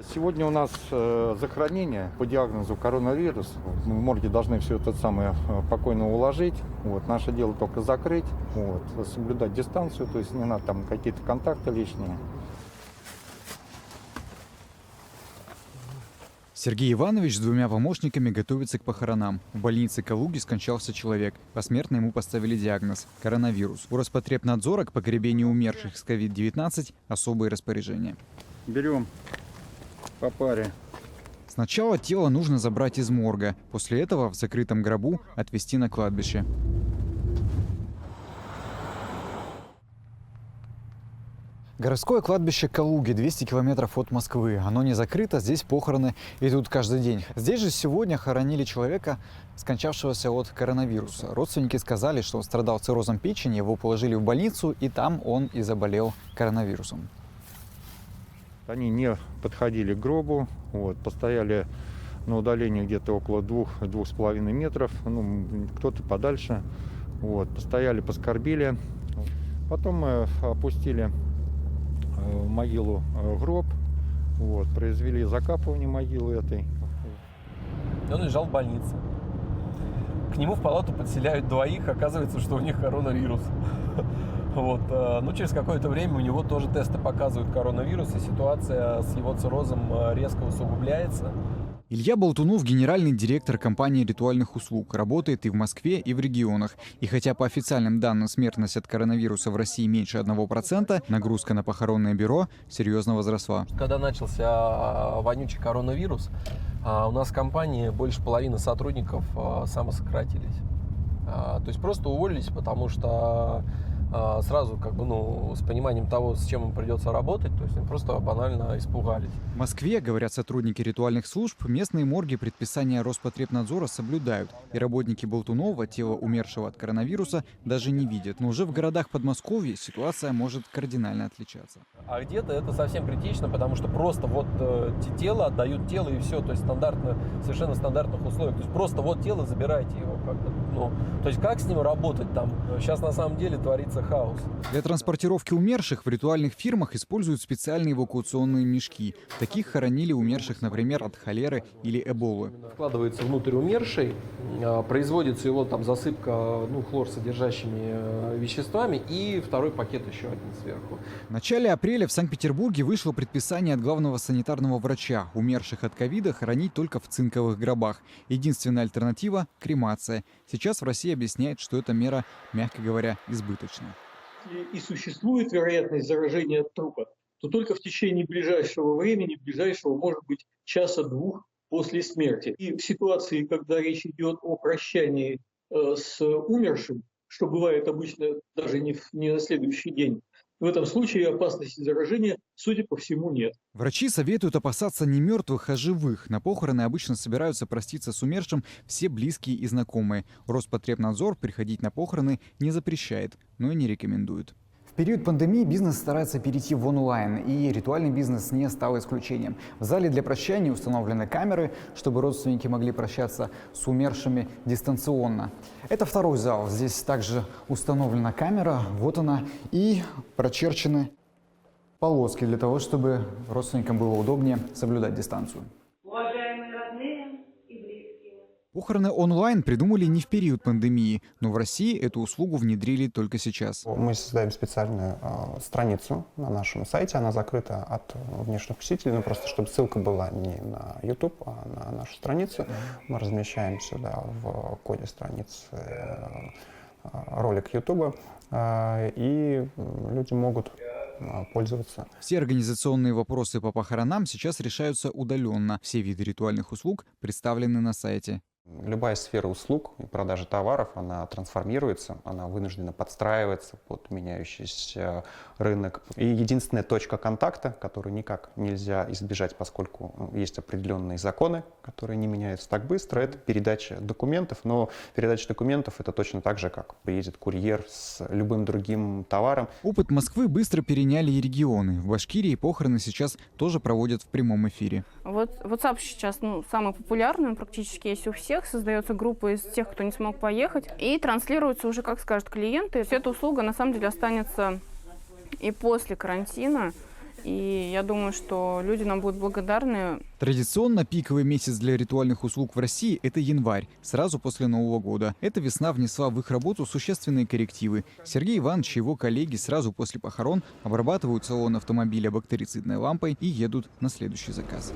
Сегодня у нас захоронение по диагнозу коронавирус. Мы в морге должны все это самое покойно уложить. Вот. Наше дело только закрыть, вот, соблюдать дистанцию, то есть не надо там какие-то контакты лишние. Сергей Иванович с двумя помощниками готовится к похоронам. В больнице Калуги скончался человек. Посмертно ему поставили диагноз – коронавирус. У Роспотребнадзора к погребению умерших с COVID-19 особые распоряжения. Берем по паре. Сначала тело нужно забрать из морга. После этого в закрытом гробу отвезти на кладбище. Городское кладбище Калуги, 200 километров от Москвы. Оно не закрыто, здесь похороны идут каждый день. Здесь же сегодня хоронили человека, скончавшегося от коронавируса. Родственники сказали, что он страдал циррозом печени, его положили в больницу, и там он и заболел коронавирусом. Они не подходили к гробу, вот, постояли на удалении где-то около 2-2,5 метров, ну, кто-то подальше. Вот, постояли, поскорбили. Потом мы опустили в могилу гроб, вот, произвели закапывание могилы этой. Он лежал в больнице. К нему в палату подселяют двоих, оказывается, что у них коронавирус. Вот. Но через какое-то время у него тоже тесты показывают коронавирус, и ситуация с его циррозом резко усугубляется. Илья Болтунов – генеральный директор компании ритуальных услуг. Работает и в Москве, и в регионах. И хотя по официальным данным смертность от коронавируса в России меньше 1%, нагрузка на похоронное бюро серьезно возросла. Когда начался вонючий коронавирус, у нас в компании больше половины сотрудников самосократились. То есть просто уволились, потому что сразу с пониманием того, с чем им придется работать, то есть они просто банально испугались. В Москве, говорят сотрудники ритуальных служб, местные морги предписания Роспотребнадзора соблюдают. И работники Болтунова тело умершего от коронавируса даже не видят. Но уже в городах Подмосковья ситуация может кардинально отличаться. А где-то это совсем критично, потому что просто тело отдают тело и все, то есть совершенно стандартных условиях. То есть просто тело, забирайте его как-то. То есть как с ним работать там? Сейчас на самом деле творится хаос. Для транспортировки умерших в ритуальных фирмах используют специальные эвакуационные мешки. В таких хоронили умерших, например, от холеры или эболы. Вкладывается внутрь умершей, производится его засыпка хлорсодержащими веществами и второй пакет еще один сверху. В начале апреля в Санкт-Петербурге вышло предписание от главного санитарного врача. Умерших от ковида хоронить только в цинковых гробах. Единственная альтернатива – кремация. Сейчас в России объясняют, что эта мера, мягко говоря, избыточна. И существует вероятность заражения от трупа, то только в течение ближайшего времени, может быть, часа-двух после смерти. И в ситуации, когда речь идет о прощании с умершим, что бывает обычно даже не на следующий день, в этом случае опасности заражения, судя по всему, нет. Врачи советуют опасаться не мертвых, а живых. На похороны обычно собираются проститься с умершим все близкие и знакомые. Роспотребнадзор приходить на похороны не запрещает, но и не рекомендует. В период пандемии бизнес старается перейти в онлайн, и ритуальный бизнес не стал исключением. В зале для прощания установлены камеры, чтобы родственники могли прощаться с умершими дистанционно. Это второй зал. Здесь также установлена камера, вот она, и прочерчены полоски для того, чтобы родственникам было удобнее соблюдать дистанцию. Уважаемые родные и близкие. Похороны онлайн придумали не в период пандемии, но в России эту услугу внедрили только сейчас. Мы создаем специальную страницу на нашем сайте, она закрыта от внешних посетителей, но просто чтобы ссылка была не на YouTube, а на нашу страницу. Мы размещаем сюда в коде страницы ролик YouTube, и люди могут пользоваться. Все организационные вопросы по похоронам сейчас решаются удаленно. Все виды ритуальных услуг представлены на сайте. Любая сфера услуг и продажи товаров, она трансформируется, она вынуждена подстраиваться под меняющийся рынок. И единственная точка контакта, которую никак нельзя избежать, поскольку есть определенные законы, которые не меняются так быстро, это передача документов. Но передача документов — это точно так же, как приедет курьер с любым другим товаром. Опыт Москвы быстро переняли и регионы. В Башкирии похороны сейчас тоже проводят в прямом эфире. WhatsApp сейчас самый популярный, практически есть у всех. Создается группа из тех, кто не смог поехать, и транслируется уже, как скажут клиенты. Эта услуга на самом деле останется и после карантина. И я думаю, что люди нам будут благодарны. Традиционно пиковый месяц для ритуальных услуг в России – это январь, сразу после Нового года. Эта весна внесла в их работу существенные коррективы. Сергей Иванович и его коллеги сразу после похорон обрабатывают салон автомобиля бактерицидной лампой и едут на следующий заказ.